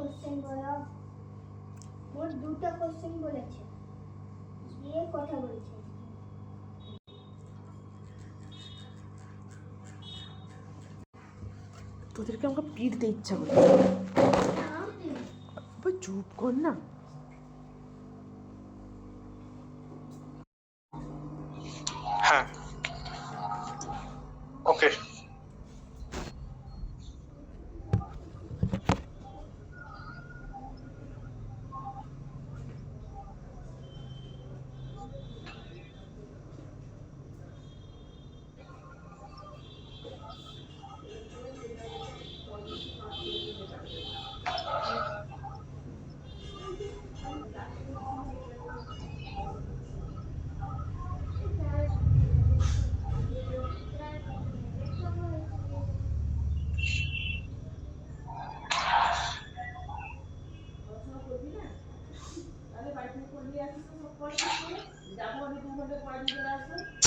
Question বলা, মোট দুটো কোশ্চেন বলেছে, দিয়ে কথা বলছে। তোদেরকে আমাকে পিটতে ইচ্ছা করে। চুপ কর না। হ্যাঁ, ওকে।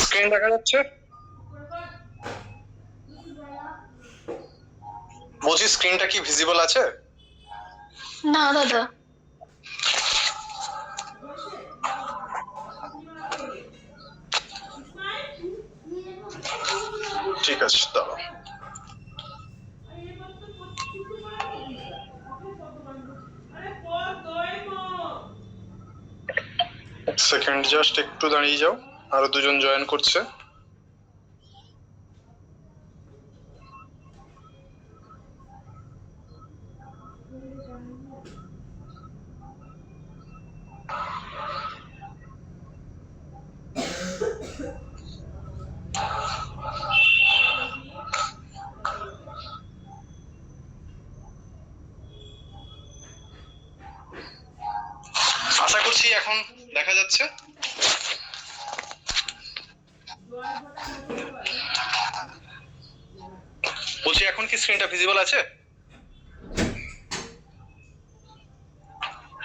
স্ক্রিন দেখা যাচ্ছে? বলছি স্ক্রিনটা কি ভিজিবল আছে? না দাদা। ঠিক আছে, দাঁড়াও। সেকেন্ড, জাস্ট একটু দাঁড়িয়ে যাও, আরো দুজন জয়েন করছে। আশা করছি এখন দেখা যাচ্ছে। বলছি এখন কি স্ক্রিনটা ভিজিবল আছে?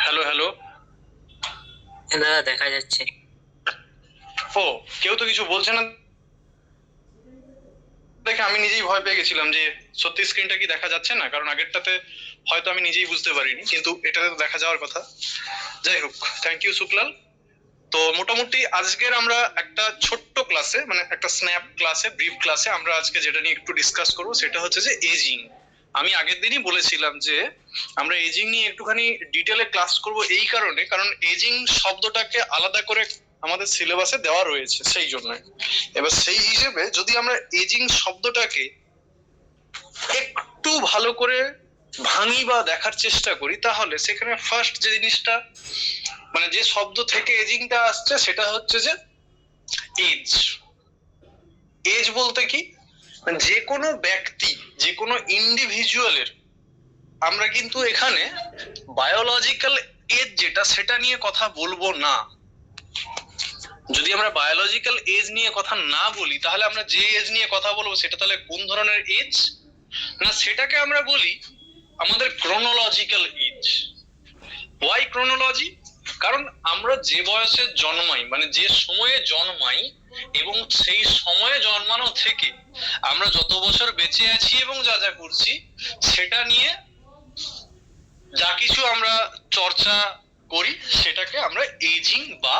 Hello hello. দাদা দেখা যাচ্ছে। ও, কেউ তো কিছু বলছে না দেখে আমি নিজেই ভয় পেয়ে গেছিলাম যে সত্যি স্ক্রিনটা কি দেখা যাচ্ছে না, কারণ আগেরটাতে হয়তো আমি নিজেই বুঝতে পারিনি, কিন্তু এটাতে তো দেখা যাওয়ার কথা। যাই হোক, থ্যাংক ইউ সুকলাল। তো মোটামুটি আজকের আমরা একটা ছোট্ট ক্লাসে, মানে একটা স্ন্যাপ ক্লাসে, ব্রিফ ক্লাসে আমরা আজকে যেটা নিয়ে একটু ডিসকাস করবো সেটা হচ্ছে যে এজিং। আমি আগের দিনই বলেছিলাম যে আমরা এজিং নিয়ে একটুখানি ডিটেলে ক্লাস করব, এই কারণে কারণ এজিং শব্দটাকে আলাদা করে আমাদের সিলেবাসে দেওয়া রয়েছে, সেই জন্য। এবার সেই হিসেবে যদি আমরা এজিং শব্দটাকে একটু ভালো করে ভাঙি বা দেখার চেষ্টা করি, তাহলে সেখানে ফার্স্ট যে জিনিসটা, মানে যে শব্দ থেকে এজিংটা আসছে সেটা হচ্ছে যে এজ। এজ বলতে কি, যে কোনো ব্যক্তি, যে কোনো ইন্ডিভিজুয়ালের, আমরা কিন্তু এখানে বায়োলজিক্যাল এজ যেটা সেটা নিয়ে কথা বলবো না। যদি আমরা বায়োলজিক্যাল এজ নিয়ে কথা না বলি, তাহলে আমরা যে এজ নিয়ে কথা বলবো সেটা তাহলে কোন ধরনের এজ না, সেটাকে আমরা বলি আমাদের ক্রোনোলজিক্যাল এজ। Y chronology? কারণ আমরা যে বয়সে জন্মাই, মানে যে সময়ে জন্মাই, এবং সেই সময়ে জন্মানো থেকে আমরা যত বছর বেঁচে আছি এবং যা যা করছি সেটা নিয়ে যা কিছু আমরা চর্চা করি সেটাকে আমরা এজিং বা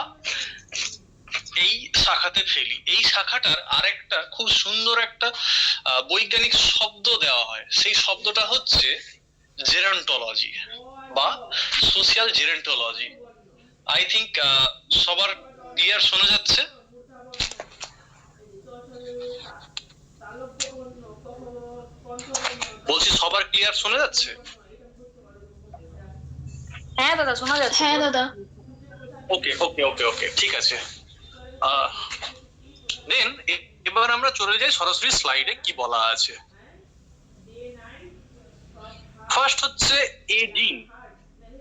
এই শাখাতে ফেলি। এই শাখাটার আরেকটা খুব সুন্দর একটা বৈজ্ঞানিক শব্দ দেওয়া হয়, সেই শব্দটা হচ্ছে জেরন্টোলজি বা সোশ্যাল জেরন্টোলজি। আই থিঙ্ক সবার ক্লিয়ার শোনা যাচ্ছে? বলছি সবার ক্লিয়ার শোনা যাচ্ছে? হ্যাঁ দাদা শোনা যাচ্ছে। হ্যাঁ দাদা। ওকে ওকে ওকে ওকে, ঠিক আছে। দেন এবার আমরা চলে যাই সরাসরি স্লাইডে কি বলা আছে। ফার্স্ট হচ্ছে এজিং।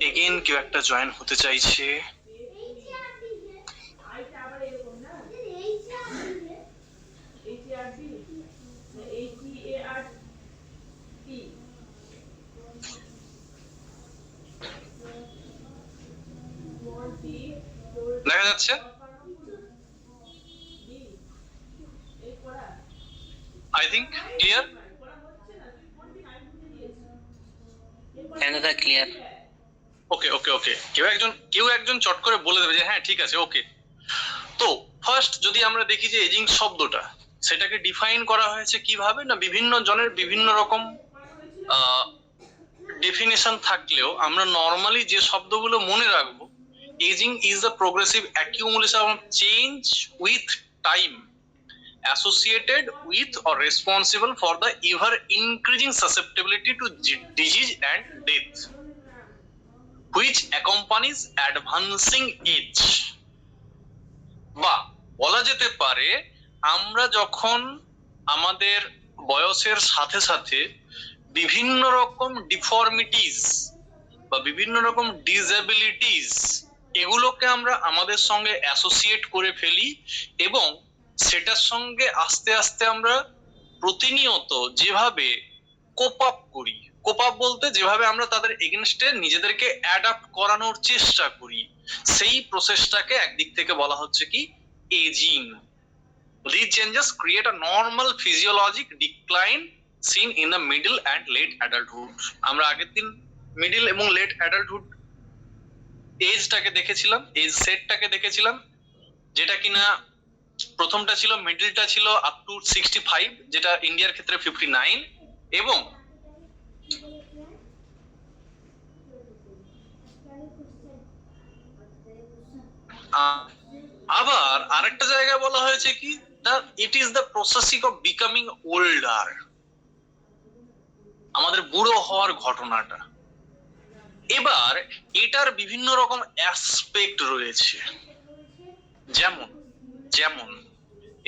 এগেইন কেউ একটা জয়েন হতে চাইছে। দেখা যাচ্ছে? I think clear. হ্যাঁ দাদা ক্লিয়ার। ওকে ওকে ওকে, কেউ একজন চট করে বলে দেবে যে হ্যাঁ ঠিক আছে ওকে। তো ফার্স্ট যদি আমরা দেখি যে এজিং শব্দটা, সেটাকে ডিফাইন করা হয়েছে কিভাবে, না বিভিন্ন জনের বিভিন্ন রকম ডেফিনেশন থাকলেও আমরা নর্মালি যে শব্দগুলো মনে রাখবো, ageing is the progressive accumulation of change with time associated with or responsible for the ever increasing susceptibility to disease and death which accompanies advancing age। বা বলা যেতে পারে আমরা যখন আমাদের বয়সের সাথে সাথে বিভিন্ন রকম ডিফর্মিটিস বা বিভিন্ন রকম ডিসএবিলিটিস এগুলোকে আমরা আমাদের সঙ্গে অ্যাসোসিয়েট করে ফেলি, এবং সেটার সঙ্গে আস্তে আস্তে আমরা প্রতিনিয়ত যেভাবে কোপ আপ করি, কোপ আপ বলতে যেভাবে আমরা তাদের এগেনস্টে নিজেদেরকে অ্যাডাপ্ট করানোর চেষ্টা করি, সেই প্রসেসটাকে একদিক থেকে বলা হচ্ছে কি ageing. These changes create a normal physiologic decline seen in the middle and late adulthood। আমরা আগের দিন মিডল এবং লেট অ্যাডাল্টহুড এজটাকে দেখেছিলাম, এজ সেটটাকে দেখেছিলাম, যেটা কিনা প্রথমটা ছিল, মিডলটা ছিল আপ টু 65, যেটা ইন্ডিয়ার ক্ষেত্রে 59, এবং আবার আরেকটা জায়গায় বলা হয়েছে কি, it is the processing of becoming older, আমাদের বুড়ো হওয়ার ঘটনাটা। এবার এটার বিভিন্ন রকম অ্যাসপেক্ট রয়েছে, যেমন যেমন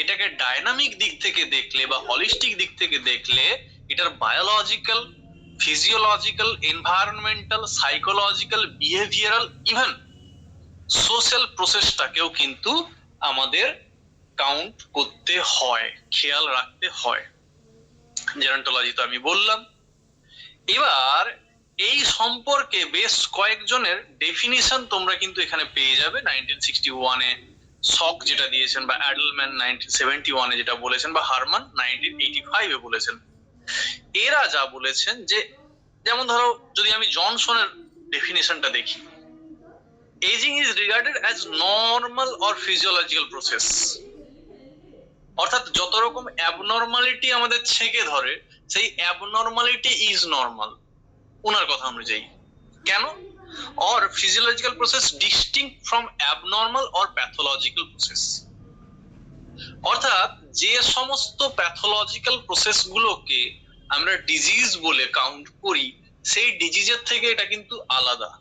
এটাকে ডায়নামিক দিক থেকে দেখলে বা হলিস্টিক দিক থেকে দেখলে এটার biological, physiological, environmental, psychological, behavioural, even social প্রসেসটাকেও কিন্তু আমাদের কাউন্ট করতে হয়, খেয়াল রাখতে হয়। জেরন্টোলজি তো আমি বললাম। এবার এই সম্পর্কে বেশ কয়েকজনের ডেফিনিশন তোমরা কিন্তু এখানে পেয়ে যাবে। 1961-এ শক যেটা দিয়েছেন, বা অ্যাডেলম্যান 1971-এ যেটা বলেছেন, বা হারমান 1985-এ বলেছেন। এরা যা বলেছেন যে, যেমন ধরো যদি আমি জনসনের ডেফিনিশনটা দেখি, ageing is regarded as normal or physiological process. অর্থাৎ যত রকম অ্যাবনর্মালিটি আমাদের ছেঁকে ধরে, সেই অ্যাবনর্মালিটি ইজ নর্মাল, ওনার কথা অনুযায়ী। কেন? or physiological process distinct from abnormal or pathological process। অর্থাৎ যে সমস্ত প্যাথোলজিক্যাল প্রসেস গুলোকে আমরা ডিজিজ বলে কাউন্ট করি, সেই ডিজিজের থেকে এটা কিন্তু আলাদা।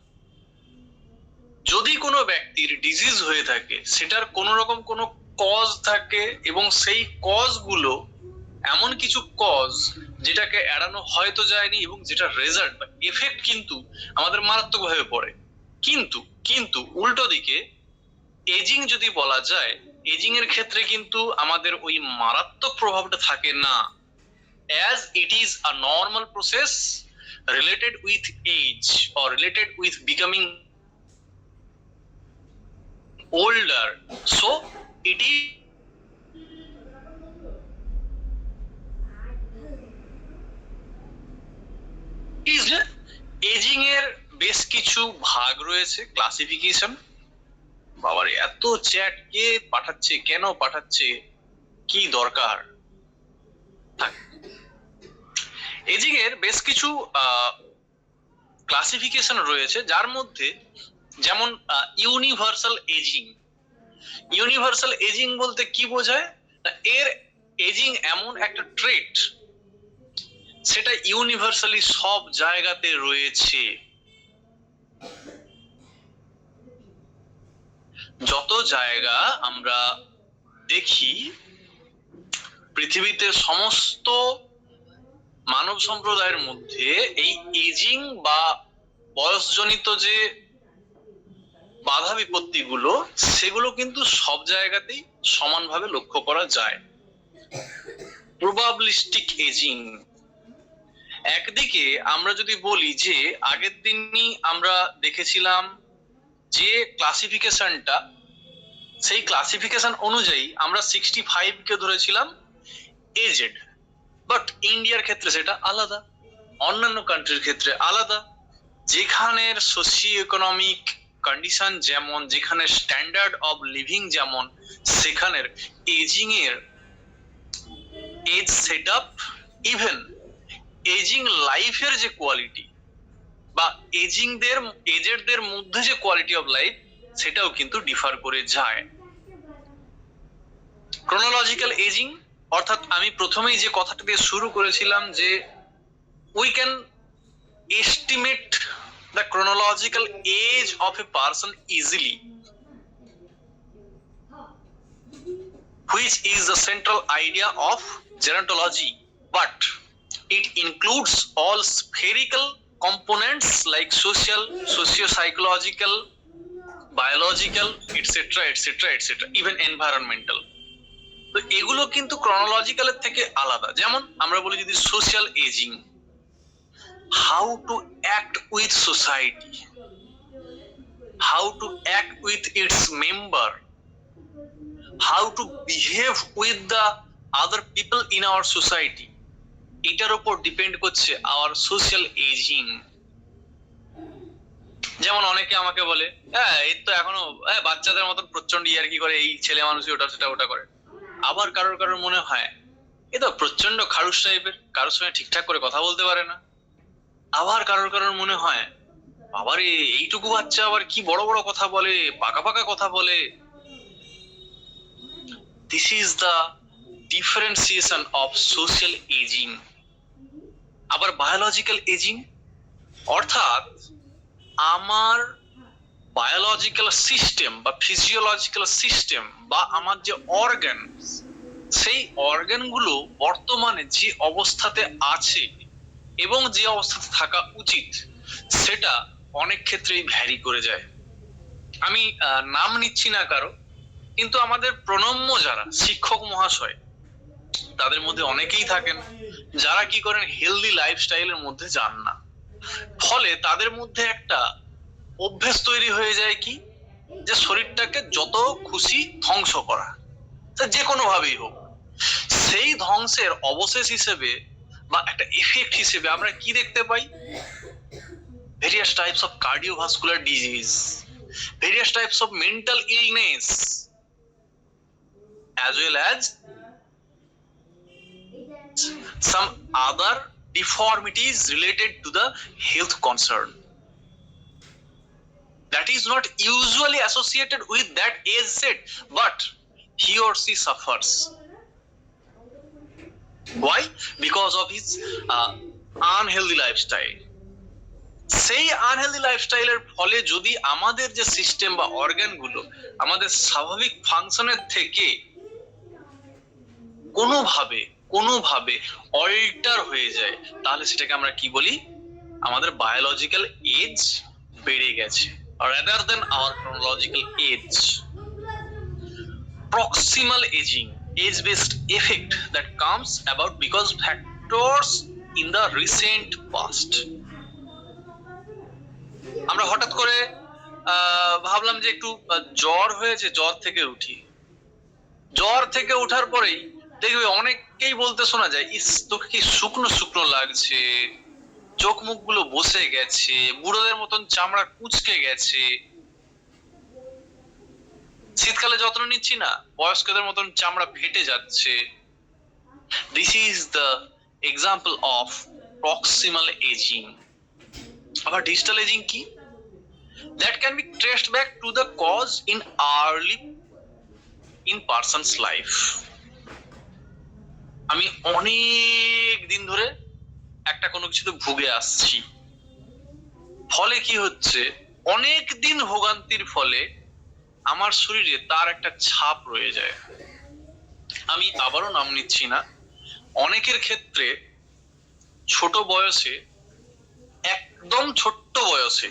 যদি কোনো ব্যক্তির ডিজিজ হয়ে থাকে, সেটার কোন রকম কোনো কজ থাকে, এবং সেই কজ গুলো এমন কিছু কজ যেটাকে এড়ানো হয়তো যায়নি, এবং যেটা রেজাল্ট বা এফেক্ট কিন্তু আমাদের মারাত্মকভাবে পড়ে। কিন্তু উল্টো দিকে এজিং যদি বলা যায়, এজিং এর ক্ষেত্রে কিন্তু আমাদের ওই মারাত্মক প্রভাবটা থাকে না, as it is a normal process related with age or related with becoming older, so it is ageing এর বেশ কিছু ভাগ রয়েছে, ক্লাসিফিকেশন। বাবারে এত চ্যাট কে পাঠাচ্ছে, কেন পাঠাচ্ছে, কি দরকার? এজিং এর বেশ কিছু ক্লাসিফিকেশন রয়েছে, যার মধ্যে যেমন ইউনিভার্সাল এজিং। ইউনিভার্সাল এজিং বলতে কি বোঝায়? এর এজিং এমন একটা ট্রেট, সেটা ইউনিভার্সালি সব জায়গাতে রয়েছে। যত জায়গা আমরা দেখি পৃথিবীতে, সমস্ত মানব সম্প্রদায়ের মধ্যে এই এজিং বা বয়সজনিত যে বাধা বিপত্তি গুলো, সেগুলো কিন্তু সব জায়গাতেই সমানভাবে লক্ষ্য করা যায়। প্রবাবিলিস্টিক এজিং, একদিকে আমরা যদি বলি যে আগের দিনই আমরা দেখেছিলাম যে ক্লাসিফিকেশনটা, সেই ক্লাসিফিকেশন অনুযায়ী আমরা 65 কে ধরেছিলাম এজেড, বাট ইন্ডিয়ার ক্ষেত্রে সেটা আলাদা, অন্যান্য কান্ট্রির ক্ষেত্রে আলাদা। যেখানের সোশিও ইকোনমিক কন্ডিশন যেমন, যেখানে স্ট্যান্ডার্ড অফ লিভিং যেমন, সেখানের এজিং এর এজ সেটআপ, ইভেন এজিং লাইফের যে কোয়ালিটি বা এজেডদের মধ্যে যে কোয়ালিটি অফ লাইফ, সেটাও কিন্তু ডিফার করে যায়। ক্রোনোলজিক্যাল এজিং অর্থাৎ আমি প্রথমেই যে কথাটা দিয়ে শুরু করেছিলাম যে we can estimate the chronological age of a person easily, which is the central idea of gerontology, but it includes all spherical components like social, socio-psychological, biological, etc., etc., etc., even environmental. তো এগুলো কিন্তু ক্রনোলজিক্যালের থেকে আলাদা। যেমন আমরা বলি যদি social ageing, how to act with society, how to act with its member, how to behave with the other people in our society, এটার উপর ডিপেন্ড করছে our social aging। যেমন অনেকে আমাকে বলে হ্যাঁ এই তো এখনো বাচ্চাদের মতন প্রচন্ড ইয়ার্কি করে, এই ছেলে মানুষই ওটা সেটা ওটা করে। আবার কারোর মনে হয় এ তো প্রচন্ড খারুস টাইপের, কারোর সঙ্গে ঠিকঠাক করে কথা বলতে পারে না। আবার কারোর মনে হয় বাবারে এইটুকু বাচ্চা আবার কি বড় বড় কথা বলে, পাকা পাকা কথা বলে। This is the differentiation of social ageing. আবার বায়োলজিক্যাল এজিং অর্থাৎ আমার বায়োলজিক্যাল সিস্টেম বা ফিজিওলজিক্যাল সিস্টেম বা আমার যে অর্গান, সেই অর্গানগুলো বর্তমানে যে অবস্থাতে আছে এবং যে অবস্থাতে থাকা উচিত সেটা অনেক ক্ষেত্রেই ভ্যারি করে যায়। আমি নাম নিচ্ছি না কারো, কিন্তু আমাদের প্রণম্য যারা শিক্ষক মহাশয়, তাদের মধ্যে অনেকেই থাকেন যারা কি করেন হেলদি লাইফস্টাইলের মধ্যে যান না। ফলে তাদের মধ্যে একটা অভ্যেস তৈরি হয়ে যায় কি, যে শরীরটাকে যত খুশি ধ্বংস করা, যে কোনো ভাবেই হোক। সেই ধ্বংসের অবশেষ হিসেবে বা একটা এফেক্ট হিসেবে আমরা কি দেখতে পাই? Various types of cardiovascular disease, various types of mental illness, as well as some other deformities related to the health concern that is not usually associated with that age set, but he or she suffers. Why? Because of his unhealthy lifestyle. সেই unhealthy লাইফস্টাইলের ফলে যদি আমাদের যে system বা অর্গানগুলো আমাদের স্বাভাবিক ফাংশনের থেকে কোনোভাবে অল্টার হয়ে যায়, তাহলে সেটাকে আমরা কি বলি? আমাদের বায়োলজিক্যাল এজ বেড়ে গেছে, rather than our chronological age. Proximal aging, age-based effect that comes about because factors in the recent past. আমরা হঠাৎ করে ভাবলাম যে একটু জ্বর হয়েছে, জ্বর থেকে উঠি। জ্বর থেকে ওঠার পরেই দেখবে অনেককেই বলতে শোনা যায়, ইস তোকে কি শুকনো শুকনো লাগছে, চোখ মুখগুলো বসে গেছে, বুড়োদের মতন চামড়া কুঁচকে গেছে। শীতকালে যত্ন নিচ্ছি না, বয়স্কদের মতন চামড়া ফেটে যাচ্ছে। This is the example of proximal ageing. আবার ডিজিটাল এজিং কি? That can be traced back to the cause in early in person's life. আমি অনেক দিন ধরে একটা কোনো কিছুতে ভুগে আসছি, ফলে কি হচ্ছে, অনেক দিন ভোগান্তির ফলে আমার শরীরে তার একটা ছাপ রয়ে যায়। আমি আবারও নাম নিচ্ছি না, অনেকের ক্ষেত্রে ছোট বয়সে, একদম ছোট্ট বয়সে,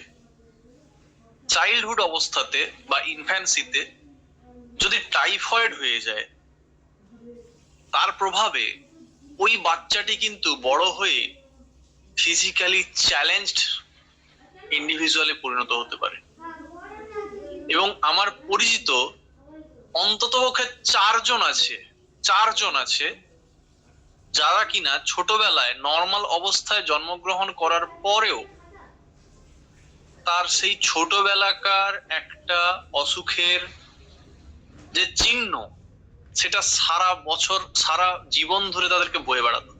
চাইল্ডহুড অবস্থাতে বা ইনফ্যান্সিতে যদি টাইফয়েড হয়ে যায়, তার প্রভাবে ওই বাচ্চাটি কিন্তু বড় হয়ে ফিজিক্যালি চ্যালেঞ্জড ইন্ডিভিজুয়ালে পরিণত হতে পারে। এবং আমার পরিচিত অন্ততপক্ষে চারজন আছে যারা কিনা ছোটবেলায় নর্মাল অবস্থায় জন্মগ্রহণ করার পরেও তার সেই ছোটবেলাকার একটা অসুখের যে চিহ্ন, সেটা সারা বছর সারা জীবন ধরে তাদেরকে বয়ে বেড়াতো।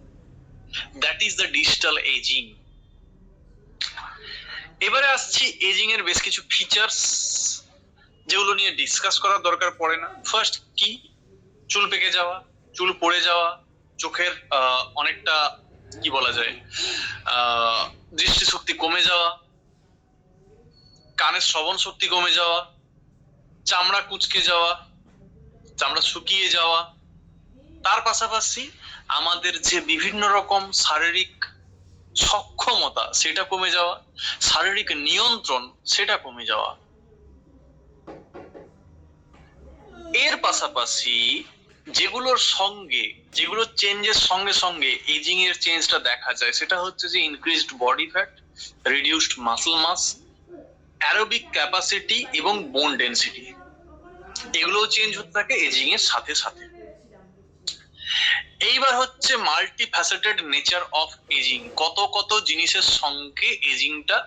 That is the digital ageing. এবারে আসছি এজিং এর বেশ কিছু ফিচার্স যেগুলো নিয়ে ডিসকাস করার দরকার পড়ে না। ফার্স্ট কি? চুল পেকে যাওয়া, চুল পড়ে যাওয়া, চোখের অনেকটা কি বলা যায় দৃষ্টিশক্তি কমে যাওয়া, কানের শ্রবণ শক্তি কমে যাওয়া, চামড়া কুঁচকে যাওয়া, চামড়া শুকিয়ে যাওয়া, তার পাশাপাশি আমাদের যে বিভিন্ন রকম শারীরিক সক্ষমতা সেটা কমে যাওয়া, শারীরিক নিয়ন্ত্রণ সেটা কমে যাওয়া। এর পাশাপাশি যেগুলোর চেঞ্জের সঙ্গে সঙ্গে এজিং এর চেঞ্জটা দেখা যায় সেটা হচ্ছে যে increased body fat, reduced muscle mass, aerobic capacity এবং বোন ডেনসিটি, এগুলোও চেঞ্জ হতে থাকে এজিং এর সাথে সাথে। এইবার হচ্ছে মাল্টি ফ্যাসেটেড নেচার অফ এজিং। কত কত জিনিসের সঙ্গে এজিংটা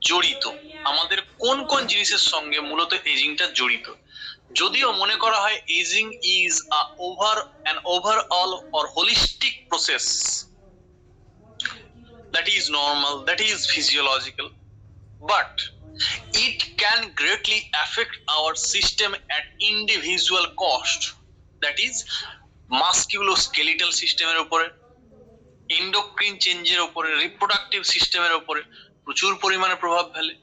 জড়িত, আমাদের কোন কোন জিনিসের সঙ্গে মূলত এজিংটা জড়িত। যদিও মনে করা হয় ageing is an overall or holistic process that is normal, that is physiological, but it can greatly affect our system at individual cost, that is musculoskeletal সিস্টেমের উপরে, এন্ডোক্রিন চেঞ্জের উপরে, রিপ্রোডাক্টিভ সিস্টেমের উপরে প্রচুর পরিমাণে প্রভাব ফেলে।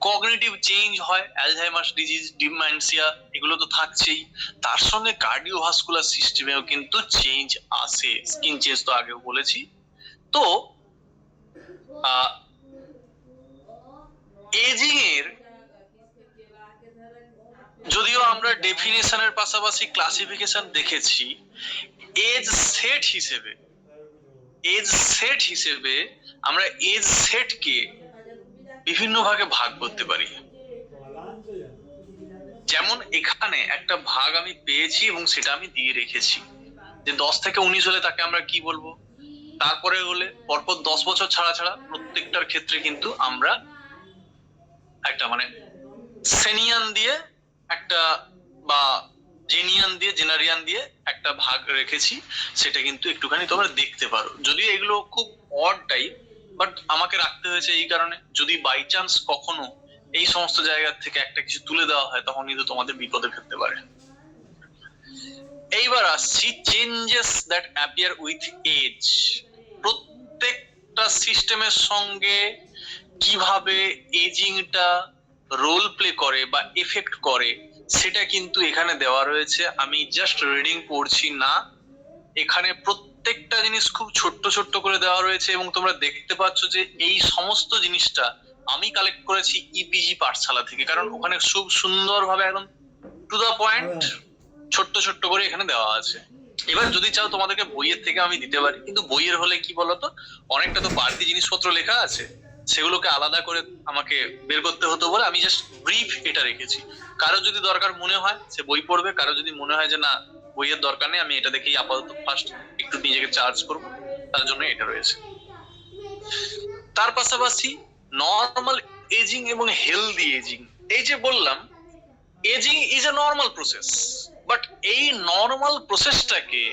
কগনিটিভ চেঞ্জ হয়, অ্যালঝাইমার্স ডিজিজ, ডিমেনশিয়া, এগুলো তো থাকছেই। তার সঙ্গে কার্ডিওভাস্কুলার সিস্টেমেও কিন্তু চেঞ্জ আসে। স্কিন চেঞ্জ তো আগেও বলেছি। তো এজিং এর যদিও আমরা ডেফিনেশনের পাশাপাশি ক্লাসিফিকেশন দেখেছি, এজ সেট হিসেবে আমরা এজ সেটকে বিভিন্ন ভাগে ভাগ করতে পারি। যেমন এখানে একটা ভাগ আমি পেয়েছি এবং সেটা আমি দিয়ে রেখেছি যে 10 থেকে 19 হলে তাকে আমরা কি বলবো, তারপরে হলে পরপর 10 বছর ছাড়া ছাড়া প্রত্যেকটার ক্ষেত্রে কিন্তু আমরা একটা মানে সেনিয়ান দিয়ে একটা বা জেনারিয়ান দিয়ে একটা ভাগ রেখেছি, সেটা কিন্তু একটুখানি তোমরা দেখতে পারো। যদিও এগুলো খুব অড টাইপ, বাট আমাকে রাখতে হয়েছে এই কারণে, যদি বাই চান্স কখনো এই সমস্ত জায়গা থেকে একটা কিছু তুলে দেওয়া হয় তখন কিন্তু তোমাদের বিপদে ফেলতে পারে। এইবার আসছি changes that appear with age. প্রত্যেকটা সিস্টেমের সঙ্গে কিভাবে এজিংটা রোল প্লে করে বা এফেক্ট করে সেটা কিন্তু এখানে দেওয়া রয়েছে। আমি জাস্ট রিডিং পড়ছি না, এখানে প্রত্যেকটা জিনিস খুব ছোট্ট ছোট্ট করে দেওয়া রয়েছে এবং তোমরা দেখতে পাচ্ছ যে এই সমস্ত জিনিসটা আমি কালেক্ট করেছি ইপিজি পাঠশালা থেকে, কারণ ওখানে খুব সুন্দরভাবে একদম টু দা পয়েন্ট ছোট্ট ছোট্ট করে এখানে দেওয়া আছে। এবার যদি চাও তোমাদেরকে বইয়ের থেকে আমি দিতে পারি, কিন্তু বইয়ের হলে কি বলতো অনেকটা তো বাড়তি জিনিসপত্র লেখা আছে, সেগুলোকে আলাদা করে আমাকে বের করতে হতো বলে আমি জাস্ট ব্রিফ এটা রেখেছি। কারো যদি দরকার মনে হয় সে বই পড়বে, কারো যদি মনে হয় যে না বইয়ের দরকার নেই, আমি এটা দেখেই আপাতত ফার্স্ট একটু নিজেকে চার্জ করবো, তার জন্য এটা রয়েছে। তার পাশাপাশি নর্মাল এজিং এবং হেলদি এজিং। এই যে বললাম ageing is a normal process, but এই নর্মাল প্রসেসটাকে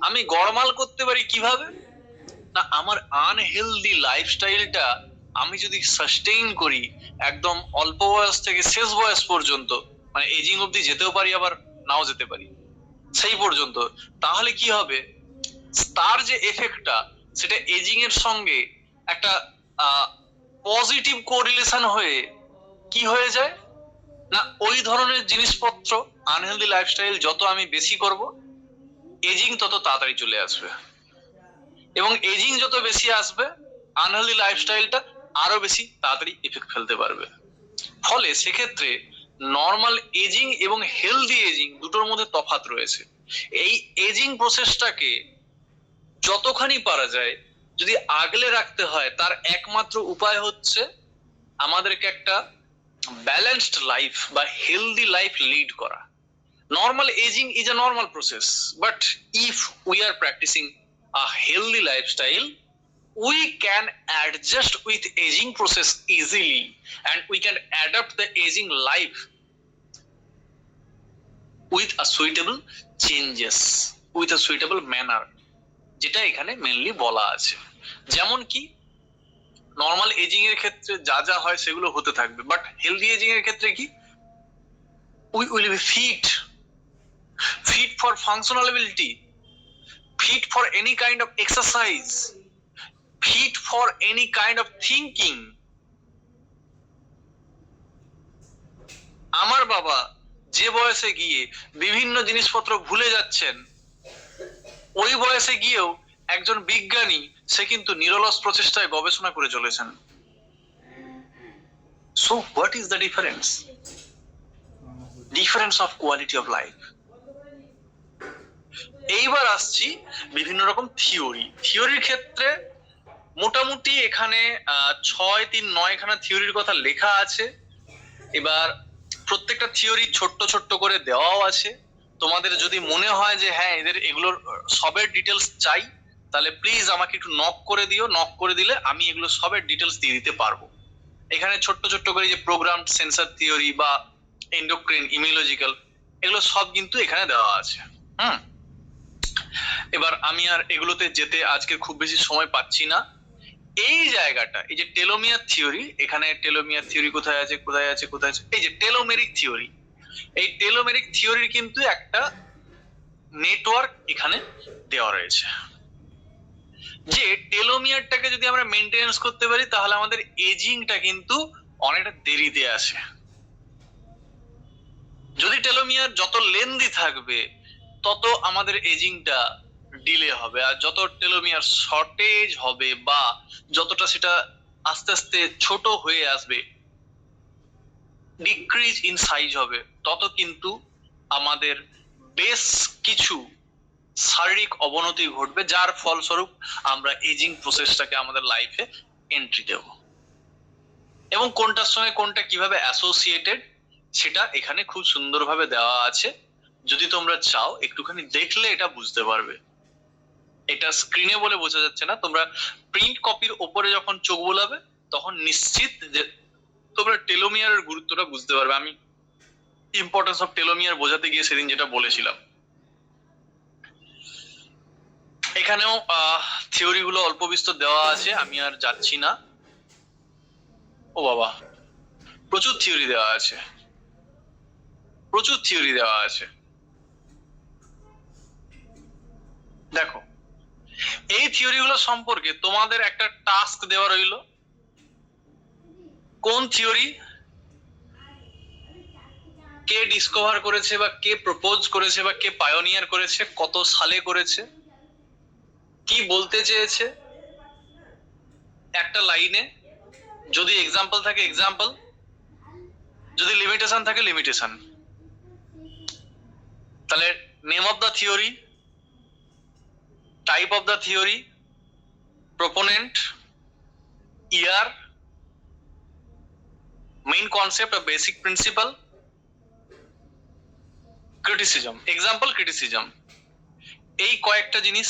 আমি গড়মাল করতে পারি কিভাবে না, আমার আনহেলদি লাইফস্টাইলটা আমি যদি সাস্টেইন করি একদম অল্প বয়স থেকে শেষ বয়স পর্যন্ত, মানে এজিং অবধি যেতেও পারি আবার নাও যেতে পারি সেই পর্যন্ত, তাহলে কি হবে তার যে এফেক্টটা সেটা এজিং এর সঙ্গে একটা পজিটিভ কোরিলেশন হয়ে কি হয়ে যায় না, ওই ধরনের জিনিসপত্র আনহেলদি লাইফস্টাইল যত আমি বেশি করব এজিং তত তাড়াতাড়ি চলে আসবে, এবং এজিং যত বেশি আসবে আনহেলদি লাইফস্টাইলটা আরো বেশি তাড়াতাড়ি এফেক্ট ফেলতে পারবে। ফলে সেক্ষেত্রে নর্মাল এজিং এবং হেলদি এজিং দুটোর মধ্যে তফাৎ রয়েছে। এই এজিং প্রসেসটাকে যতখানি পারা যায় যদি আগলে রাখতে হয়, তার একমাত্র উপায় হচ্ছে আমাদেরকে একটা ব্যালেন্সড লাইফ বা হেলদি লাইফ লিড করা। Normal ageing is a normal process, but if we are practising a healthy lifestyle, we can adjust with aging process easily and we can adapt the aging life with a suitable changes, with a suitable manner, যেটা এখানে mainly বলা আছে। যেমন কি normal ageing এর ক্ষেত্রে যা যা হয় সেগুলো হতে থাকবে, বাট হেলদি এজিং এর ক্ষেত্রে কি we will be fit for functional ability, fit for any kind of exercise, fit for any kind of thinking. আমার বাবা যে বয়সে গিয়ে বিভিন্ন জিনিসপত্র ভুলে যাচ্ছেন, ওই বয়সে গিয়েও একজন বিজ্ঞানী সে কিন্তু নিরলস প্রচেষ্টায় গবেষণা করে চলেছেন। So what is the difference? Difference of quality of life. এইবার আসছি বিভিন্ন রকম থিওরির ক্ষেত্রে মোটামুটি এখানে 6-3-9 খানা থিওরির কথা লেখা আছে। এবার প্রত্যেকটা থিওরি ছোট্ট ছোট্ট করে দেওয়াও আছে। তোমাদের যদি মনে হয় যে হ্যাঁ এগুলোর সবের ডিটেলস চাই, তাহলে প্লিজ আমাকে একটু নক করে দিও। নক করে দিলে আমি এগুলো সবের ডিটেলস দিয়ে দিতে পারবো। এখানে ছোট্ট ছোট্ট করে যে প্রোগ্রাম সেন্সর থিওরি বা এন্ডোক্রিন, ইমিউনোলজিক্যাল, এগুলো সব কিন্তু এখানে দেওয়া আছে। এবার আমি আর এগুলোতে যেতে আজকে খুব বেশি সময় পাচ্ছি না। এই জায়গাটা, এই যে টেলোমিয়ার থিওরি, এখানে টেলোমিয়ার থিওরি কোথায় আছে, এই যে টেলোমেরিক থিওরি, এই টেলোমেরিক থিওরির কিন্তু একটা নেটওয়ার্ক এখানে দেওয়া রয়েছে। যে টেলোমিয়ারটাকে যদি আমরা মেইনটেনেন্স করতে পারি তাহলে আমাদের এজিংটা কিন্তু অনেকটা দেরিতে আসে। যদি টেলোমিয়ার যত লেন্দি থাকবে তত আমাদের এজিংটা ডিলে হবে, আর যত টেলোমিয়ার শর্টেজ হবে বা যতটা সেটা আস্তে আস্তে ছোট হয়ে আসবে, ডিক্রিজ ইন সাইজ হবে, তত কিন্তু আমাদের বেশ কিছু শারীরিক অবনতি ঘটবে, যার ফলস্বরূপ আমরা এজিং প্রসেসটাকে আমাদের লাইফে এন্ট্রি দেব। এবং কোনটার সঙ্গে কোনটা কিভাবে অ্যাসোসিয়েটেড সেটা এখানে খুব সুন্দরভাবে দেওয়া আছে। যদি তোমরা চাও একটুখানি দেখলে এটা বুঝতে পারবে। এটা স্ক্রিনে বলে বোঝা যাচ্ছে না, তোমরা প্রিন্ট কপির ওপরে যখন চোখ বোলাবে তখন নিশ্চিত যে তোমরা টেলোমিয়ারের গুরুত্বটা বুঝতে পারবে। আমি ইম্পর্টেন্স অফ টেলোমিয়ার বোঝাতে গিয়ে সেদিন যেটা বলেছিলাম। এখানেও থিওরি গুলো অল্প বিস্তর দেওয়া আছে, আমি আর যাচ্ছি না। ও বাবা, প্রচুর থিওরি দেওয়া আছে, প্রচুর থিওরি দেওয়া আছে। দেখো, এই থিওরি গুলো সম্পর্কে তোমাদের একটা টাস্ক দেওয়া রইল। কোন থিওরি কে ডিসকভার করেছে বা কে প্রপোজ করেছে বা কে পায়োনিয়ার করেছে, কত সালে করেছে, কি বলতে চেয়েছে একটা লাইনে, যদি এক্সাম্পল থাকে এক্সাম্পল, যদি লিমিটেশন থাকে লিমিটেশন, তাহলে name of the theory, type of the theory, proponent, year, main concept বা basic principle, criticism, example, criticism. এই কয়েকটা জিনিস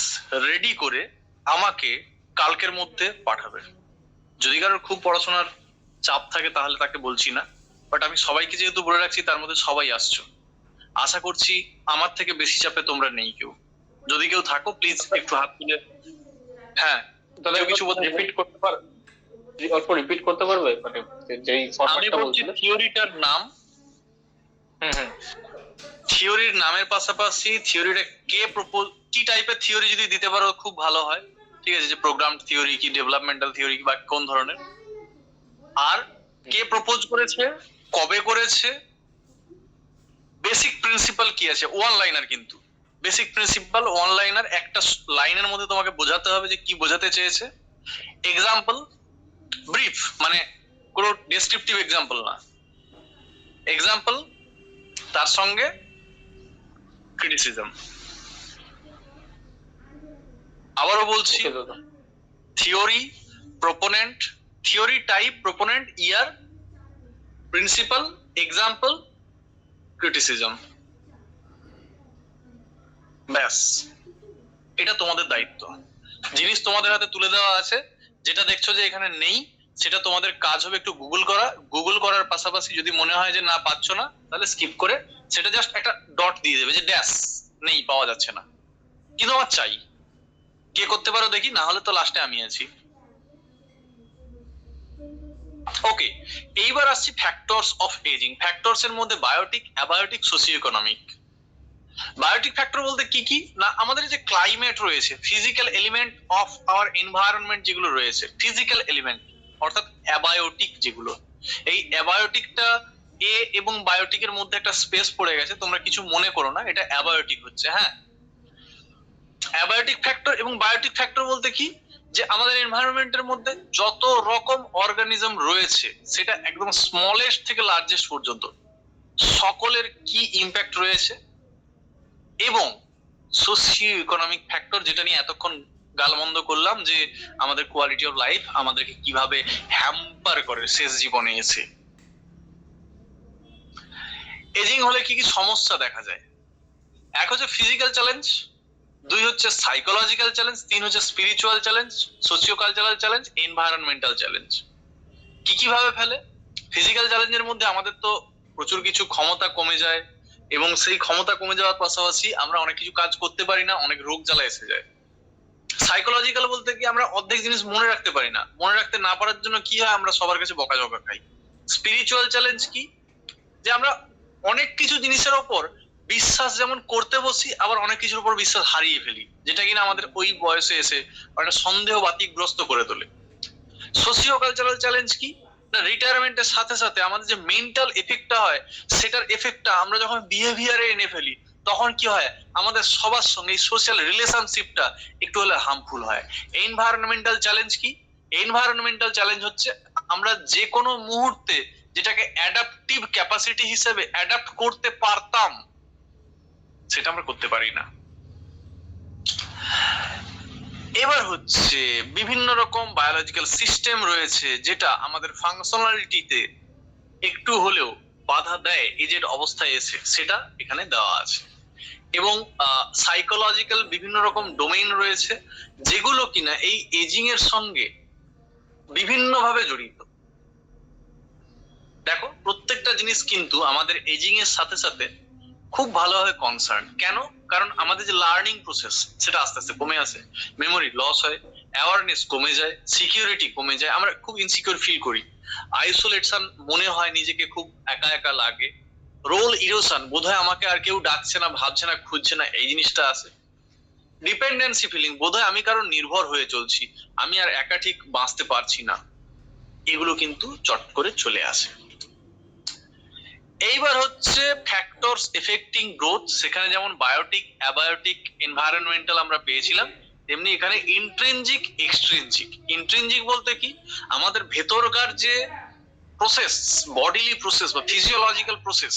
রেডি করে আমাকে কালকের মধ্যে পাঠাবে। যদি কারোর খুব পড়াশোনার চাপ থাকে তাহলে তাকে বলছি না, বাট আমি সবাইকে যেহেতু বলে রাখছি তার মধ্যে সবাই আসছো, আশা করছি আমার থেকে বেশি চাপে তোমরা নেই কেউ। যদি কেউ থাকো প্লিজ একটু হাত তুলে। হ্যাঁ, তাহলে কিছু রিপিট করতে পারবে, অল্প রিপিট করতে পারবে, মানে যেই আমি ফরম্যাটটা বলছি বলছিলে। থিওরিটার নাম, থিওরির নামের পাশাপাশি থিওরিটা কে প্রপোজ, কি টাইপের থিওরি যদি দিতে পারো খুব ভালো হয়। ঠিক আছে, যে প্রোগ্রাম থিওরি কি, ডেভেলপমেন্টাল থিওরি বা কোন ধরনের, আর কে প্রপোজ করেছে, কবে করেছে, বেসিক প্রিন্সিপাল কি আছে, ওয়ান লাইনার কিন্তু বেসিক প্রিন্সিপাল ওয়ান লাইনার, একটা লাইনের মধ্যে তোমাকে বোঝাতে হবে যে কি বোঝাতে চেয়েছে। এক্সাম্পল ব্রিফ, মানে কোনো ডেসক্রিপটিভ এক্সাম্পল না, এক্সাম্পল তার সঙ্গে ক্রিটিসিজম। আবারও বলছি, theory, proponent, theory, type, proponent, year, principle, example, criticism. ব্যাস, এটা তোমাদের দায়িত্ব। জিনিস তোমাদের হাতে তুলে দেওয়া আছে, যেটা দেখছো যে এখানে নেই, সেটা তোমাদের কাজ হবে একটু গুগল করার পাশাপাশি যদি মনে হয় যে না পাচ্ছ না, তাহলে স্কিপ করে সেটা জাস্ট একটা ডট দিয়ে দেবে যে ড্যাশ নেই, পাওয়া যাচ্ছে না। কিন্তু আমার চাই, কে করতে পারো দেখি, না হলে তো লাস্টে আমি আছি। ওকে, এইবার আসছি ফ্যাক্টরস অফ এজিং। ফ্যাক্টরস এর মধ্যে biotic, abiotic, socio economic. Biotic factor বলতে কি কি না, আমাদের যে ক্লাইমেট রয়েছে, physical element of our environment যেগুলো রয়েছে, ফিজিক্যাল এলিমেন্ট অর্থাৎ অ্যাবায়োটিক যেগুলো, এই অ্যাবায়োটিকটা এ এবং বায়োটিকের মধ্যে একটা স্পেস পড়ে গেছে, তোমরা কিছু মনে করো না, এটা অ্যাবায়োটিক হচ্ছে। হ্যাঁ, অ্যাবায়োটিক ফ্যাক্টর এবং বায়োটিক ফ্যাক্টর বলতে কি, যে আমাদের এনভায়রনমেন্টের মধ্যে যত রকম অর্গানিজম রয়েছে, সেটা একদম স্মলেস্ট থেকে লার্জেস্ট পর্যন্ত সকলের কি ইম্প্যাক্ট রয়েছে, এবং সোশিও ইকোনমিক ফ্যাক্টর, যেটা নিয়ে এতক্ষণ গালমন্দ করলাম যে আমাদের কোয়ালিটি অফ লাইফ আমাদেরকে কিভাবে হ্যাম্পার করে শেষ জীবনে এসে। এজিং হলে কি কি সমস্যা দেখা যায়? এক হচ্ছে ফিজিক্যাল চ্যালেঞ্জ, দুই হচ্ছে সাইকোলজিক্যাল চ্যালেঞ্জ, তিন হচ্ছে spiritual challenge, socio cultural challenge, environmental challenge. কি কিভাবে ফেলে? ফিজিক্যাল চ্যালেঞ্জের মধ্যে আমাদের তো প্রচুর কিছু ক্ষমতা কমে যায়, এবং সেই ক্ষমতা কমে যাওয়ার পাশাপাশি আমরা অনেক কিছু কাজ করতে পারি না, অনেক রোগ জ্বালা এসে যায়। সাইকোলজিক্যাল বলতে কি, আমরা অর্ধেক জিনিস মনে রাখতে পারি না, মনে রাখতে না পারার জন্য কি হয়, আমরা সবার কাছে বকাঝকা খাই। স্পিরিচুয়াল চ্যালেঞ্জ কি, যে আমরা অনেক কিছু জিনিসের ওপর বিশ্বাস যেমন করতে বসি, আবার অনেক কিছুর উপর বিশ্বাস হারিয়ে ফেলি, যেটা কিনা আমাদের ওই বয়সে এসে একটা সন্দেহ বাতিগ্রস্ত করে তোলে। সোশিও কালচারাল চ্যালেঞ্জ কি না, রিটায়ারমেন্টের সাথে সাথে আমাদের যে মেন্টাল এফেক্টটা হয়, সেটার এফেক্টটা আমরা যখন বিহেভিয়ারে এনে ফেলি, তখন কি হয়, আমাদের সবার সঙ্গে এই সোশ্যাল রিলেশনশিপটা একটু হলে হার্মফুল হয়। এনভায়রনমেন্টাল চ্যালেঞ্জ কি, এনভায়রনমেন্টাল চ্যালেঞ্জ হচ্ছে আমরা যে কোনো মুহূর্তে যেটাকে অ্যাডাপটিভ ক্যাপাসিটি হিসেবে অ্যাডাপ্ট করতে পারতাম, সেটা আমরা করতে পারি না। এবার হচ্ছে বিভিন্ন রকম বায়োলজিক্যাল সিস্টেম রয়েছে, যেটা আমাদের ফাংশনালিটিতে একটু হলেও বাধা দেয় এজেড অবস্থায় এসে, সেটা এখানে দেওয়া আছে। এবং সাইকোলজিক্যাল বিভিন্ন রকম ডোমেইন রয়েছে, যেগুলো কিনা এই এজিং এর সঙ্গে বিভিন্নভাবে জড়িত। দেখো, প্রত্যেকটা জিনিস কিন্তু আমাদের এজিং এর সাথে সাথে খুব ভালোভাবে কনসার্ন। কেন? কারণ আমাদের যে লার্নিং প্রসেস, সেটা আস্তে আস্তে কমে আসে, মেমোরি লস হয়, অ্যাওয়ারনেস কমে যায়, সিকিউরিটি কমে যায়, আমরা খুব ইনসিকিউর ফিল করি, আইসোলেশন মনে হয়, নিজেকে খুব একা একা লাগে, রোল ইরোশন, বোধহয় আমাকে আর কেউ ডাকছে না, ভাবছে না, খুঁজছে না, এই জিনিসটা আসে। ডিপেন্ডেন্সি ফিলিং, বোধহয় আমি কারণ নির্ভর হয়ে চলছি, আমি আর একা ঠিক বাঁচতে পারছি না, এগুলো কিন্তু চট করে চলে আসে। এইবার হচ্ছে ফ্যাক্টরস এফেক্টিং গ্রোথ। সেখানে যেমন বায়োটিক, অ্যাবায়োটিক, এনভায়রনমেন্টাল আমরা পেয়েছিলাম, তেমনি এখানে ইন্ট্রিনজিক, এক্সট্রিনজিক। ইন্ট্রিনজিক বলতে কি, আমাদের ভেতরকার যে প্রসেস, বডিলি প্রসেস বা ফিজিওলজিক্যাল প্রসেস,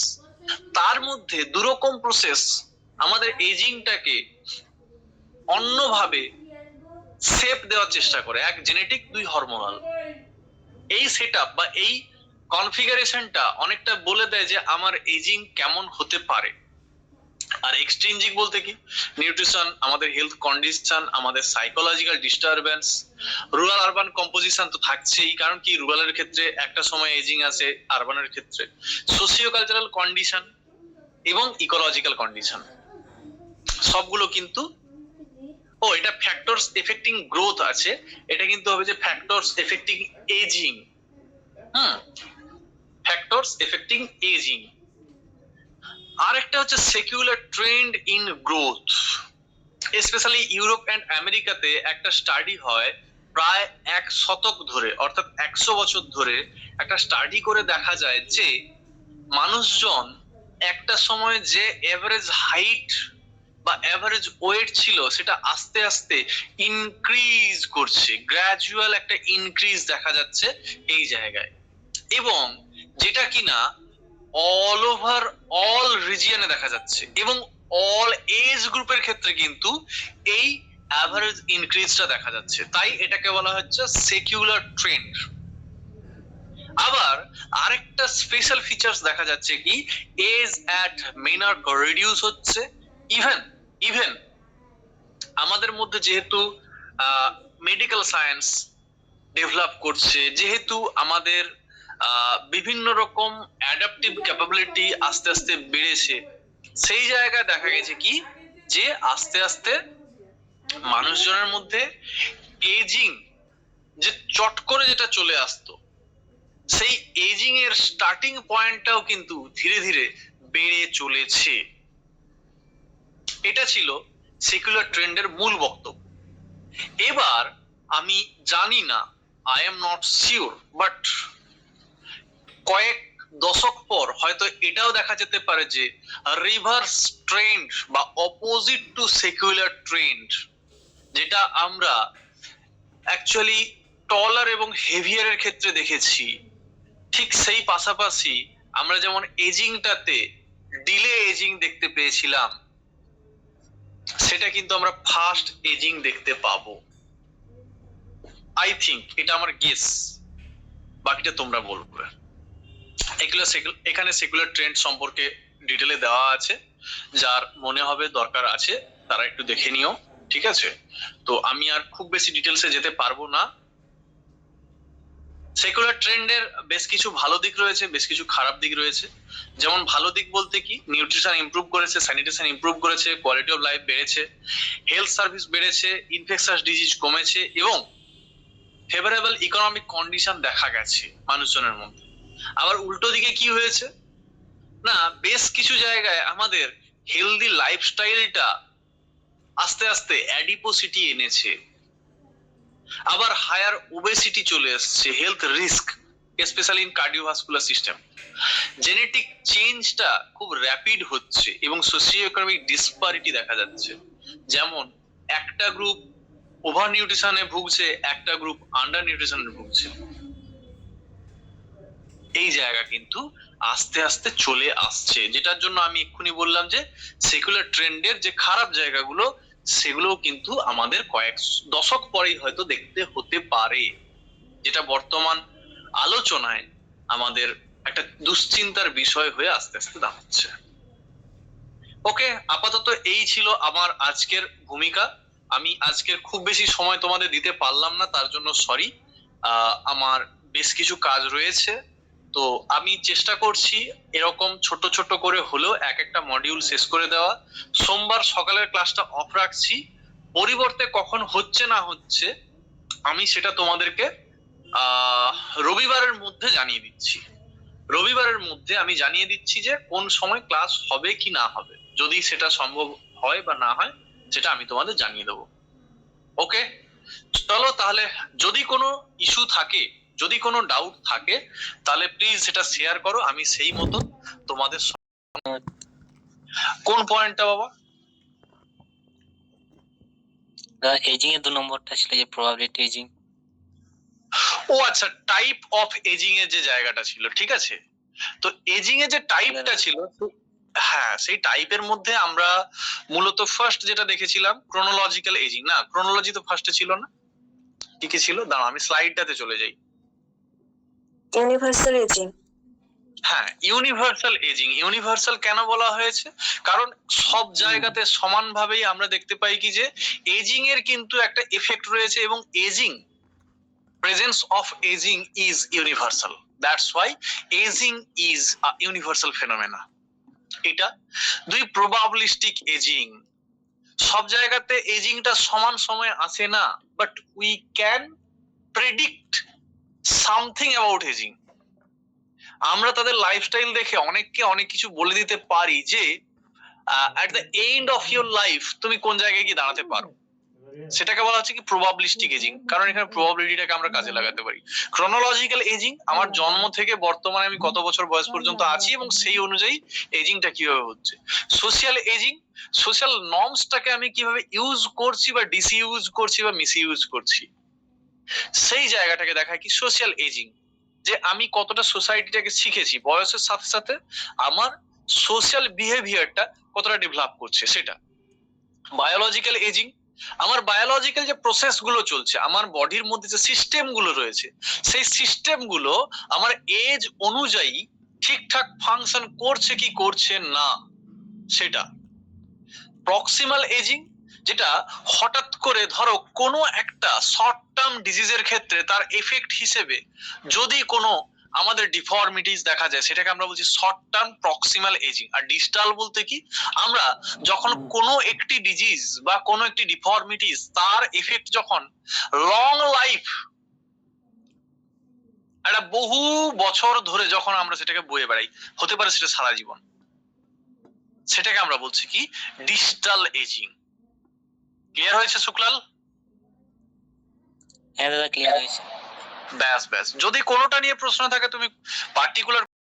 তার মধ্যে দুরকম প্রসেস আমাদের এজিংটাকে অন্যভাবে শেপ দেওয়ার চেষ্টা করে, এক জেনেটিক, দুই হরমোনাল। এই সেটআপ বা এই কনফিগারেশনটা অনেকটা বলে দেয় যে আমার এজিং কেমন হতে পারে। আর এক্সট্রিনজিক বলতে কি, নিউট্রিশন, আমাদের হেলথ কন্ডিশন, আমাদের psychological disturbance, rural urban composition তো থাকছেই, কারণ কি রুরালের ক্ষেত্রে একটা সময় এজিং আছে, আরবানের ক্ষেত্রে সোশিও কালচারাল কন্ডিশন এবং ইকোলজিক্যাল কন্ডিশন, সবগুলো কিন্তু এটা ফ্যাক্টরস এফেক্টিং গ্রোথ আছে, এটা কিন্তু হবে যে factors affecting ageing. Factors affecting ageing. আরেকটা হচ্ছে secular trend in growth. Specially Europe and আমেরিকাতে একটা স্টাডি হয় প্রায় 1 শতক ধরে, অর্থাৎ 100 বছর ধরে একটা স্টাডি করে দেখা যায় যে মানুষজন একটা সময় যে এভারেজ হাইট বা এভারেজ ওয়েট ছিল, সেটা আস্তে আস্তে ইনক্রিজ করছে, গ্র্যাজুয়াল একটা ইনক্রিজ দেখা যাচ্ছে এই জায়গায়, এবং যেটা কিনা অল ওভার অল রিজিয়নে দেখা যাচ্ছে, এবং অল এজ গ্রুপের ক্ষেত্রে কিন্তু এই অ্যাভারেজ ইনক্রিজটা দেখা যাচ্ছে। তাই এটাকে বলা হচ্ছে সেকুলার ট্রেন্ড। আবার আরেকটা স্পেশাল ফিচার্স দেখা যাচ্ছে কি, এজ অ্যাট মেনার্ক রিডিউস হচ্ছে। ইভেন আমাদের মধ্যে যেহেতু মেডিকেল সায়েন্স ডেভেলপ করছে, যেহেতু আমাদের বিভিন্ন রকম অ্যাডাপটিভ ক্যাপাবিলিটি আস্তে আস্তে বেড়েছে, সেই জায়গায় দেখা গেছে কি যে আস্তে আস্তে মানুষজনের মধ্যে এজিং যে চট করে যেটা চলে আসতো, সেই এজিং এর স্টার্টিং পয়েন্টটাও কিন্তু ধীরে ধীরে বেড়ে চলেছে। এটা ছিল সেকুলার ট্রেন্ডের মূল বক্তব্য। এবার আমি জানি না, I am not sure, but কয়েক দশক পর হয়তো এটাও দেখা যেতে পারে যে রিভার্স ট্রেন্ড বা অপোজিট টু সেকুলার ট্রেন্ড, যেটা আমরা অ্যাকচুয়ালি টলার এবং হেভিয়ারের ক্ষেত্রে দেখেছি, ঠিক সেই পাশাপাশি আমরা যেমন এজিংটাতে ডিলে এজিং দেখতে পেয়েছিলাম, সেটা কিন্তু আমরা ফাস্ট এজিং দেখতে পাবো। আই থিঙ্ক, এটা আমার গেস, বাকিটা তোমরা বলবে। এগুলো এখানে সেকুলার ট্রেন্ড সম্পর্কে ডিটেলে দেওয়া আছে, যার মনে হবে দরকার আছে তারা একটু দেখে নিও, ঠিক আছে? তো আমি আর খুব বেশি ডিটেলসে যেতে পারবো না। সেকুলার ট্রেন্ডের বেশ কিছু ভালো দিক রয়েছে, বেশ কিছু খারাপ দিক রয়েছে। যেমন ভালো দিক বলতে কি, নিউট্রিশন ইমপ্রুভ করেছে, স্যানিটেশন ইমপ্রুভ করেছে, কোয়ালিটি অফ লাইফ বেড়েছে, হেলথ সার্ভিস বেড়েছে, ইনফেকশাস ডিজিজ কমেছে এবং ফেভারেবল ইকোনমিক কন্ডিশন দেখা গেছে মানুষজনের মধ্যে। আবার উল্টো দিকে কি হয়েছে না, বেশ কিছু জায়গায় আমাদের হেলদি লাইফস্টাইলটা আস্তে আস্তে অ্যাডিপোসিটি এনেছে, আবার হায়ার ওবেসিটি চলে আসছে, health risk specially in cardiovascular system. Genetic চেঞ্জটা খুব র্যাপিড হচ্ছে এবং সোশিও ইকোনমিক ডিসপারিটি দেখা যাচ্ছে। যেমন একটা গ্রুপ ওভার নিউট্রিশনে ভুগছে, একটা গ্রুপ আন্ডার নিউট্রিশনে ভুগছে। এই জায়গা কিন্তু আস্তে আস্তে চলে আসছে, যেটার জন্য আমি এক্ষুনি বললাম যে সেকুলার ট্রেন্ডের যে খারাপ জায়গাগুলো, সেগুলো কিন্তু আমাদের কয়েক দশক পরেই হয়তো দেখতে হতে পারে, যেটা বর্তমান আলোচনায় আমাদের একটা দুশ্চিন্তার বিষয় হয়ে আস্তে আস্তে দাঁড়াচ্ছে। ওকে, আপাতত এই ছিল আমার আজকের ভূমিকা। আমি আজকের খুব বেশি সময় তোমাদের দিতে পারলাম না, তার জন্য সরি। আমার বেশ কিছু কাজ রয়েছে, তো আমি চেষ্টা করছি এরকম ছোট ছোট করে হলেও এক একটা মডিউল শেষ করে দেওয়া। সোমবার সকালের ক্লাসটা অফ রাখছি, পরিবর্তে কখন হচ্ছে না হচ্ছে আমি সেটা তোমাদেরকে রবিবারের মধ্যে জানিয়ে দিচ্ছি। রবিবারের মধ্যে আমি জানিয়ে দিচ্ছি যে কোন সময় ক্লাস হবে কি না হবে, যদি সেটা সম্ভব হয় বা না হয় সেটা আমি তোমাদের জানিয়ে দেবো। ওকে, চলো তাহলে, যদি কোনো ইস্যু থাকে, যদি কোনো ডাউট থাকে, তাহলে প্লিজ সেটা শেয়ার করো, আমি সেই মতো তোমাদের। কোন পয়েন্টটা বাবা? এজিং এর 2 নম্বরটা ছিল যে প্রবাবিলিটি এজিং। ও আচ্ছা, টাইপ অফ এজিং এর যে জায়গাটা ছিল, ঠিক আছে। তো এজিং এর যে টাইপটা ছিল, হ্যাঁ, সেই টাইপের মধ্যে আমরা মূলত ফার্স্ট যেটা দেখেছিলাম ক্রোনোলজিক্যাল এজিং। না, ক্রোনোলজি তো ফার্স্টে ছিল না, কি কি ছিল? দাঁড়াও আমি স্লাইডটাতে চলে যাই। Universal ageing. হ্যাঁ, ইউনিভার্সাল এজিং। ইউনিভার্সাল কেন বলা হয়েছে? কারণ সব জায়গাতে সমানভাবেই আমরা দেখতে পাই কি যে এজিং এর কিন্তু একটা এফেক্ট রয়েছে, এবং ageing, presence of ageing is universal. That's why ageing is a universal phenomena. এটা দুই, প্রবাবিলিস্টিক এজিং। সব জায়গাতে এজিংটা সমান সময়ে আসে না, but we can predict something about ageing. আমরা তাদের লাইফস্টাইল দেখে অনেককে অনেক কিছু বলে দিতে পারি যে at the end of your life তুমি কোন জায়গায় গিয়ে দাঁড়াতে পারো। সেটাকে বলা হচ্ছে কি প্রবাবিলিস্টিক এজিং, কারণ এখানে প্রবাবিলিটিটাকে আমরা কাজে লাগাতে পারি। ক্রোনোলজিক্যাল এজিং, আমার জন্ম থেকে বর্তমানে আমি কত বছর বয়স পর্যন্ত আছি এবং সেই অনুযায়ী এজিংটা কিভাবে হচ্ছে। সোশ্যাল এজিং, সোশ্যাল নর্মসটাকে আমি কিভাবে ইউজ করছি বা ডিসইউজ করছি বা মিসইউজ করছি, সেই জায়গাটাকে দেখায় কি সোশ্যাল এজিং। যে আমি কতটা সোসাইটিটাকে শিখেছি, বয়সের সাথে সাথে আমার সোশ্যাল বিহেভিয়ারটা কতটা ডেভেলপ করছে সেটা। বায়োলজিক্যাল এজিং, আমার বায়োলজিক্যাল যে প্রসেস গুলো চলছে, আমার বডির মধ্যে যে সিস্টেম গুলো রয়েছে, সেই সিস্টেম গুলো আমার এজ অনুযায়ী ঠিকঠাক ফাংশন করছে কি করছে না সেটা। প্রক্সিমাল এজিং, যেটা হঠাৎ করে ধরো কোনো একটা শর্ট টার্ম ডিজিজের ক্ষেত্রে তার এফেক্ট হিসেবে যদি কোনো আমাদের ডিফর্মিটিস দেখা যায়, সেটাকে আমরা বলছি শর্ট টার্ম প্রক্সিমাল এজিং। আর ডিস্টাল বলতে কি, আমরা যখন কোনো একটি ডিজিজ বা কোনো একটি ডিফর্মিটিস তার এফেক্ট যখন লং লাইফ, একটা বহু বছর ধরে যখন আমরা সেটাকে বয়ে বেড়াই, হতে পারে সেটা সারা জীবন, সেটাকে আমরা বলছি কি ডিস্টাল এজিং। ক্লিয়ার হয়েছে শুক্লাল? হ্যাঁ দাদা ক্লিয়ার হয়েছে। ব্যাস ব্যাস, যদি কোনোটা নিয়ে প্রশ্ন থাকে তুমি পার্টিকুলার